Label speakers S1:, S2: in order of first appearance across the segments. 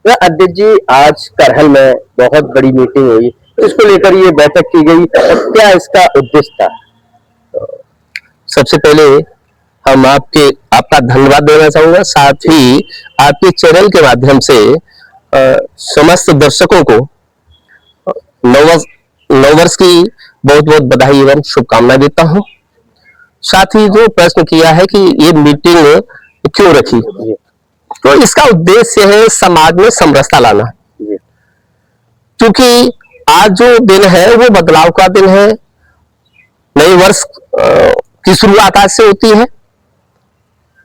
S1: तो अध्यक्ष जी, आज करहल में बहुत बड़ी मीटिंग हुई, इसको लेकर ये बैठक की गई और क्या इसका उद्देश्य था?
S2: सबसे पहले हम आपका धन्यवाद देना चाहूंगा, साथ ही आपके चैनल के माध्यम से समस्त दर्शकों को नववर्ष की बहुत बहुत बधाई एवं शुभकामनाएं देता हूं। साथ ही जो प्रश्न किया है कि ये मीटिंग क्यों रखी, तो इसका उद्देश्य है समाज में समरसता लाना। क्योंकि आज जो दिन है वो बदलाव का दिन है, नए वर्ष की शुरुआत आज से होती है,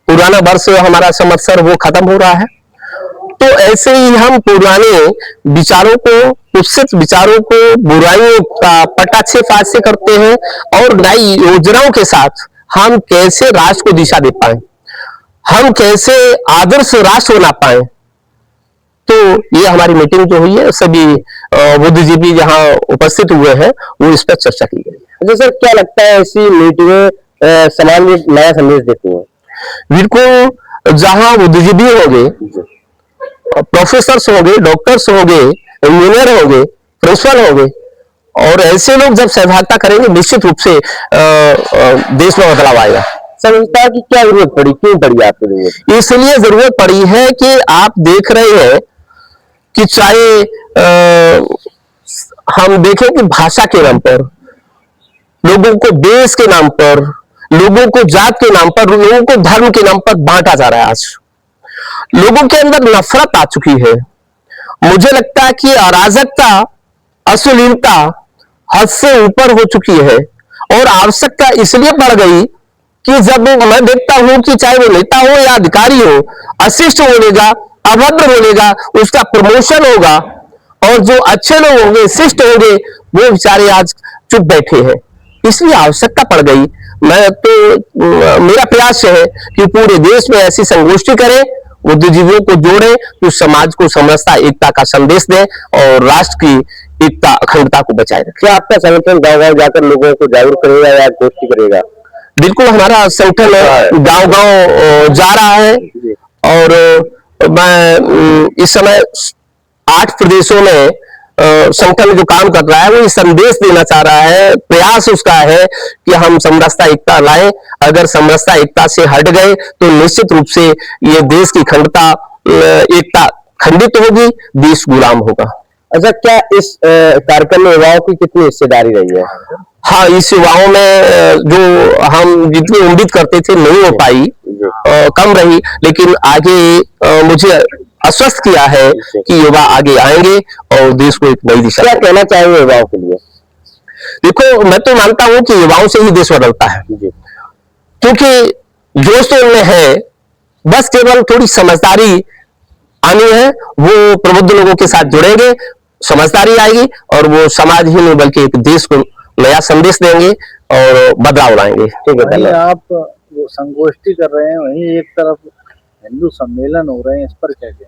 S2: पुराना वर्ष हमारा संवत्सर वो खत्म हो रहा है। तो ऐसे ही हम पुराने विचारों को, कुत्सित विचारों को, बुराइयों का पटाक्षेप आज से करते हैं और नई योजनाओं के साथ हम कैसे राष्ट्र को दिशा दे पाए, हम कैसे आदर्श राष्ट्र बना पाए। तो ये हमारी मीटिंग जो हुई है, सभी बुद्धिजीवी जहां उपस्थित हुए हैं वो इस पर चर्चा की गई है।
S1: अच्छा सर, क्या लगता है ऐसी मीटिंगें समाज में नया संदेश देती हैं?
S2: बिल्कुल, जहां बुद्धिजीवी होंगे, प्रोफेसर होंगे, डॉक्टर्स होंगे, इंजीनियर होंगे, प्रिंसिपल होंगे और ऐसे लोग जब सहभागिता करेंगे, निश्चित रूप से देश में बदलाव आएगा।
S1: संस्था की क्या जरूरत पड़ी, क्यों पड़ी आपको जरूरत?
S2: इसलिए जरूरत पड़ी है कि आप देख रहे हैं कि चाहे हम देखें कि भाषा के नाम पर लोगों को, देश के नाम पर लोगों को, जात के नाम पर लोगों को, धर्म के नाम पर बांटा जा रहा है। आज लोगों के अंदर नफरत आ चुकी है। मुझे लगता है कि अराजकता, अश्लीलता हद से ऊपर हो चुकी है और आवश्यकता इसलिए बढ़ गई कि जब मैं देखता हूं कि चाहे वो नेता हो या अधिकारी हो, अशिष्ट बोलेगा, अभद्र बोलेगा, उसका प्रमोशन होगा और जो अच्छे लोग होंगे, शिष्ट होंगे, वो बेचारे आज चुप बैठे हैं। इसलिए आवश्यकता पड़ गई। मेरा प्रयास है कि पूरे देश में ऐसी संगोष्ठी करें, बुद्धिजीवियों को जोड़ें, तो समाज को समरसता, एकता का संदेश दें और राष्ट्र की एकता, अखंडता को बचाए रखें।
S1: क्या आपका संगठन गांव-गांव जाकर लोगों को जागरूक करेगा या गोष्ठी करेगा?
S2: बिल्कुल, हमारा संगठन गांव-गांव जा रहा है और मैं इस समय 8 प्रदेशों में संगठन जो काम कर रहा है वो ये संदेश देना चाह रहा है। प्रयास उसका है कि हम समरसता, एकता लाएं। अगर समरसता, एकता से हट गए तो निश्चित रूप से ये देश की अखंडता, एकता खंडित होगी, देश गुलाम होगा।
S1: अच्छा, क्या इस कार्यक्रम में युवाओं की कितनी हिस्सेदारी रही है?
S2: हाँ, इस युवाओं में जो हम जितनी उम्मीद करते थे नहीं हो पाई, कम रही, लेकिन आगे मुझे आश्वस्त किया है कि युवा आगे आएंगे और देश को एक नई दिशा।
S1: क्या कहना चाहेंगे युवाओं के लिए?
S2: देखो, मैं तो मानता हूं कि युवाओं से ही देश बदलता है, क्योंकि जोश तो उनमें है, बस केवल थोड़ी समझदारी आनी है। वो प्रबुद्ध लोगों के साथ जुड़ेंगे, समझदारी आएगी और वो समाज ही नहीं बल्कि एक देश को नया संदेश देंगे और बदलाव लाएंगे।
S1: ठीक है।
S3: आप वो संगोष्ठी कर रहे हैं, वहीं एक तरफ हिंदू सम्मेलन हो रहे हैं, इस पर क्या कहेंगे?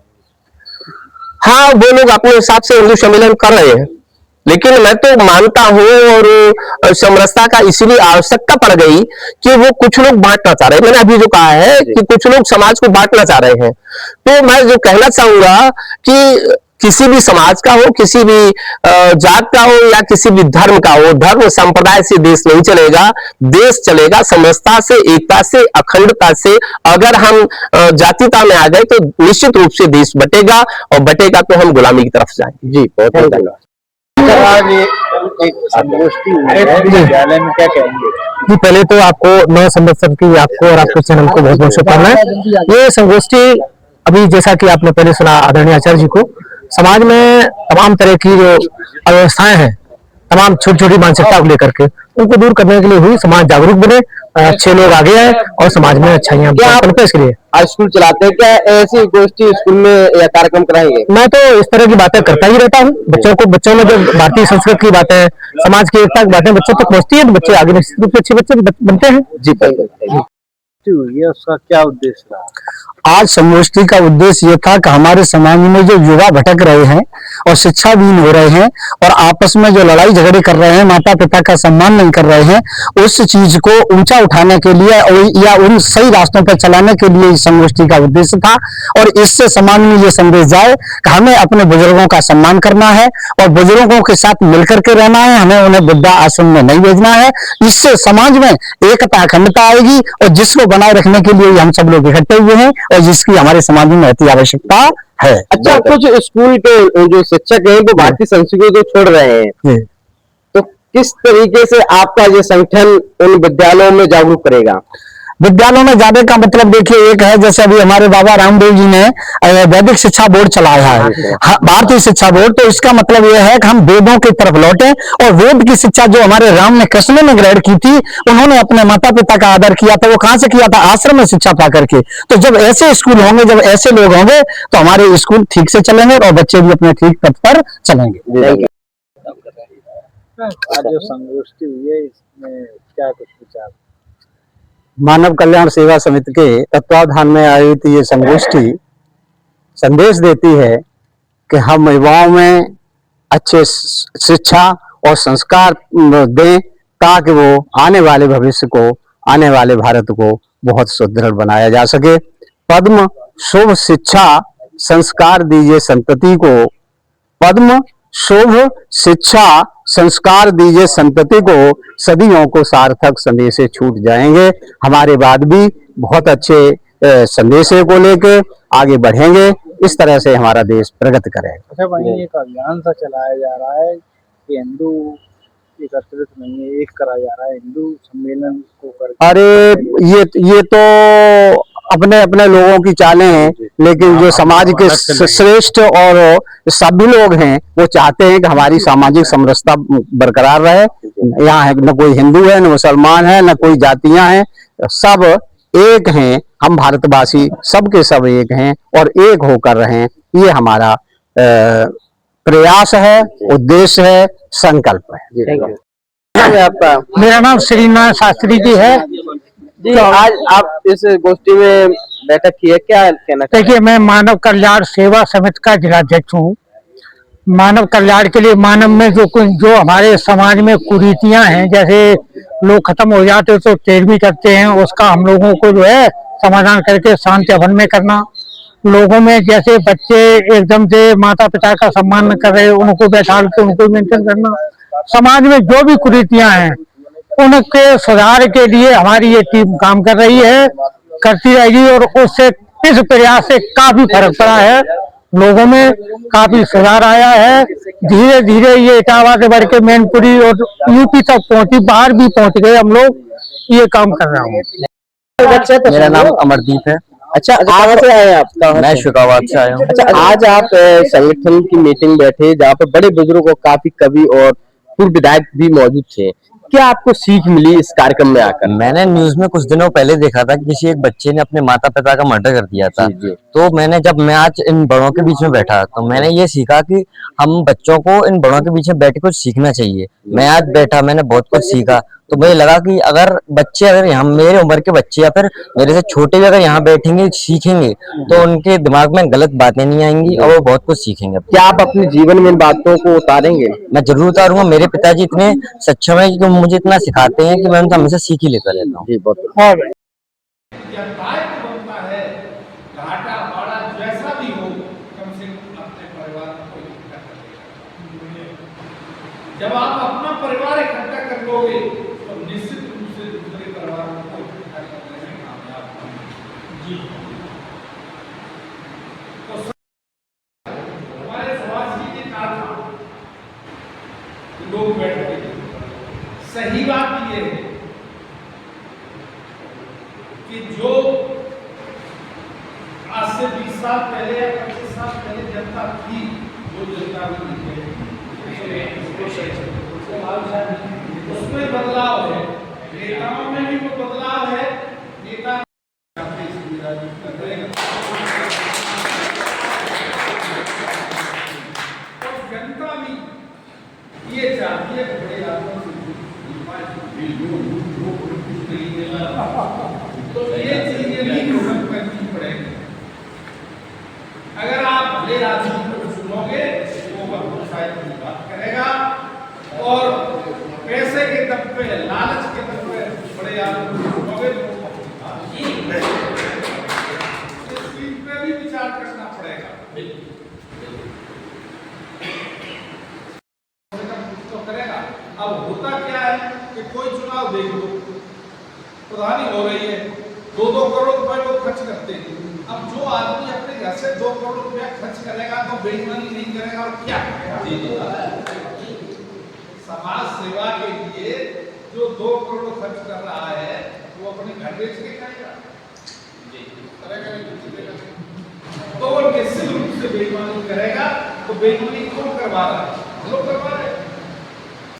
S2: हाँ, वो लोग अपने हिसाब से हिंदू सम्मेलन कर रहे हैं, लेकिन मैं तो मानता हूं और समरसता का इसीलिए आवश्यकता पड़ गई कि वो कुछ लोग बांटना चाह रहे हैं। मैंने अभी जो कहा है कि कुछ लोग समाज को बांटना चाह रहे हैं, तो मैं जो कहना चाहूंगा कि किसी भी समाज का हो, किसी भी जात का हो या किसी भी धर्म का हो, धर्म संप्रदाय से देश नहीं चलेगा। देश चलेगा समरसता से, एकता से, अखंडता से। अगर हम जातीयता में आ गए तो निश्चित रूप से देश बटेगा और बटेगा तो हम गुलामी की तरफ जाएंगे।
S1: जी, बहुत धन्यवाद।
S3: आज एक संगोष्ठी हुई है विद्यालय में, क्या कहेंगे?
S4: जी, पहले तो आपको नए संवत्सर की, आपको और आपके चैनल को बहुत बहुत शुभकामनाएं। ये संगोष्ठी अभी जैसा कि आपने पहले सुना आदरणीय आचार्य जी को, समाज में तमाम तरह की जो अव्यवस्थाएं हैं, तमाम छोटी छोटी मानसिकता को लेकर के उनको दूर करने के लिए हुई। समाज जागरूक बने, अच्छे लोग आगे आए और समाज में अच्छाइयां पनपे। इसके लिए
S1: आज स्कूल चलाते हैं, क्या ऐसी गोष्ठी स्कूल में या कार्यक्रम कराएंगे?
S4: मैं तो इस तरह की बातें करता ही रहता हूँ। बच्चों में जो भारतीय संस्कृति की बातें, समाज की एकता की बातें बच्चों तक पहुँचती है तो बच्चे आगे निश्चित रूप से अच्छे बच्चे बनते हैं।
S1: जी,
S3: हुई है, उसका क्या उद्देश्य रहा?
S4: आज संगोष्ठी का उद्देश्य ये था कि हमारे समाज में जो युवा भटक रहे हैं
S5: और शिक्षाविहीन हो रहे हैं और आपस में जो लड़ाई झगड़े कर रहे हैं, माता पिता का सम्मान नहीं कर रहे हैं, उस चीज को ऊंचा उठाने के लिए या उन सही रास्तों पर चलाने के लिए इस संगोष्ठी का उद्देश्य था। और इससे समाज में ये संदेश जाए कि हमें अपने बुजुर्गों का सम्मान करना है और बुजुर्गों के साथ मिलकर के रहना है, हमें उन्हें वृद्धा आश्रम में नहीं भेजना है। इससे समाज में एकता अखंडता आएगी और जिसको बनाए रखने के लिए हम सब लोग इकट्ठे हुए हैं और जिसकी हमारे समाज में अति आवश्यकता है।
S1: अच्छा, कुछ स्कूल के जो शिक्षक हैं वो भारतीय संस्कृति को छोड़ रहे हैं, तो किस तरीके से आपका ये संगठन उन विद्यालयों में जागरूक करेगा?
S5: विद्यालयों में जाने का मतलब देखिए एक है, जैसे अभी हमारे बाबा रामदेव जी ने वैदिक शिक्षा बोर्ड चलाया है, भारतीय शिक्षा बोर्ड, तो इसका मतलब यह है कि हम वेदों की तरफ लौटे और वेद की शिक्षा जो हमारे राम ने कृष्ण ने ग्रहण की थी, उन्होंने अपने माता पिता का आदर किया था, वो कहां से किया था? आश्रम में शिक्षा पा करके। तो जब ऐसे स्कूल होंगे, जब ऐसे लोग होंगे, तो हमारे स्कूल ठीक से चलेंगे और बच्चे भी अपने ठीक पथ पर चलेंगे।
S3: आज जो संगोष्ठी हुई है इसमें क्या कुछ विचार?
S5: मानव कल्याण सेवा समिति के तत्वाधान में आयोजित ये संगोष्ठी संदेश देती है कि हम युवाओं में अच्छे शिक्षा और संस्कार दें ताकि वो आने वाले भविष्य को, आने वाले भारत को बहुत सुदृढ़ बनाया जा सके। पद्म शुभ शिक्षा संस्कार दीजिए संतति को, पद्म शुभ शिक्षा संस्कार दीजिए संतति को, सदियों को सार्थक संदेशे छूट जाएंगे। हमारे बाद भी बहुत अच्छे संदेशे को लेके आगे बढ़ेंगे, इस तरह से हमारा देश प्रगति करेगा।
S3: अच्छा भाई, एक अभियान सा चलाया जा रहा है कि हिंदू एकत्रित नहीं है, एक करा जा रहा है हिंदू सम्मेलन को करके।
S5: अरे ये तो अपने अपने लोगों की चालें हैं, लेकिन जो समाज के श्रेष्ठ और सभी लोग हैं वो चाहते हैं कि हमारी सामाजिक समरसता बरकरार रहे। यहाँ न कोई हिंदू है, न मुसलमान है, न कोई जातियां हैं, सब एक हैं। हम भारतवासी सबके सब एक हैं और एक होकर रहें, ये हमारा प्रयास है, उद्देश्य है, संकल्प है।
S1: आपका?
S4: मेरा नाम श्रीनाथ शास्त्री जी है।
S1: जी, आज आप इस गोष्ठी में बैठक की है, क्या कहना?
S4: देखिए, मैं मानव कल्याण सेवा समिति का जिलाध्यक्ष हूँ। मानव कल्याण के लिए मानव में जो हमारे समाज में कुरीतियां हैं, जैसे लोग खत्म हो जाते तो तेरहवीं करते हैं, उसका हम लोगों को जो है समाधान करके शांति हवन में करना। लोगों में जैसे बच्चे एकदम से माता पिता का सम्मान न कर रहे, उनको बैठा के उनको मेंटेन करना। समाज में जो भी कुरीतियां हैं उनके सुधार के लिए हमारी ये टीम काम कर रही है, करती रहेगी और उससे इस प्रयास से काफी फर्क पड़ा है, लोगों में काफी सुधार आया है। धीरे धीरे ये इटावा से बढ़ के मैनपुरी और यूपी तक पहुंची, बाहर भी पहुंच गए हम लोग, ये काम कर रहे हैं।
S5: मेरा नाम अमरदीप है।
S1: अच्छा, कहाँ से आए आप?
S5: मैं शुकाबाद से आया हूँ।
S1: अच्छा, आज आप संगठन की मीटिंग बैठे जहाँ पर बड़े बुजुर्ग और काफी कवि और पूर्व विधायक भी मौजूद थे, क्या आपको सीख मिली इस कार्यक्रम में आकर?
S6: मैंने न्यूज में कुछ दिनों पहले देखा था कि किसी एक बच्चे ने अपने माता पिता का मर्डर कर दिया था। तो जब मैं आज इन बड़ों के बीच में बैठा तो मैंने ये सीखा कि हम बच्चों को इन बड़ों के बीच में बैठ के कुछ सीखना चाहिए। मैं आज बैठा, मैंने बहुत कुछ सीखा। तो मुझे लगा कि अगर यहाँ मेरे उम्र के बच्चे या फिर मेरे से छोटे भी अगर यहाँ बैठेंगे सीखेंगे तो उनके दिमाग में गलत बातें नहीं आएंगी और वो बहुत कुछ सीखेंगे।
S1: क्या आप अपने जीवन में इन बातों को उतारेंगे?
S6: मैं जरूर उतारूंगा। मेरे पिताजी इतने सक्षम है कि मुझे इतना सिखाते हैं कि मैं उनसे हमेशा सीख ही लेता रहता हूँ।
S1: जी, बहुत
S7: जब आप अपना परिवार इकट्ठा कर लोगे तो निश्चित रूप से दूसरे परिवार को इकट्ठा करने में कामयाब होंगे। जी, तो हमारे समाज की कहा था लोग बैठ गए। सही बात ये है कि जो आज से 20 साल पहले या 25 साल पहले जनता थी, वो जनता भी है, उसमें बदलाव है, नेताओं में भी वो बदलाव है। नेता और जनता भी ये चाहती है बड़े आदमियों से तो ये चीजें भी ग्रहण करनी पड़ेगी। अगर अब होता क्या है कि कोई चुनाव देख लो, प्रधानी हो रही है, 2-2 करोड़ रुपए लोग खर्च करते हैं। अब जो आदमी अपने घर से 2 करोड़ रुपया खर्च करेगा तो बेईमानी नहीं करेगा और क्या करेगा? समाज सेवा के लिए जो 2 करोड़ खर्च कर रहा है वो अपने घर बेच के खाएगा, तो वो निश्चित रूप से बेईमानी करेगा। तो बेईमानी कौन करवा रहा है? लोग करवा रहे हैं।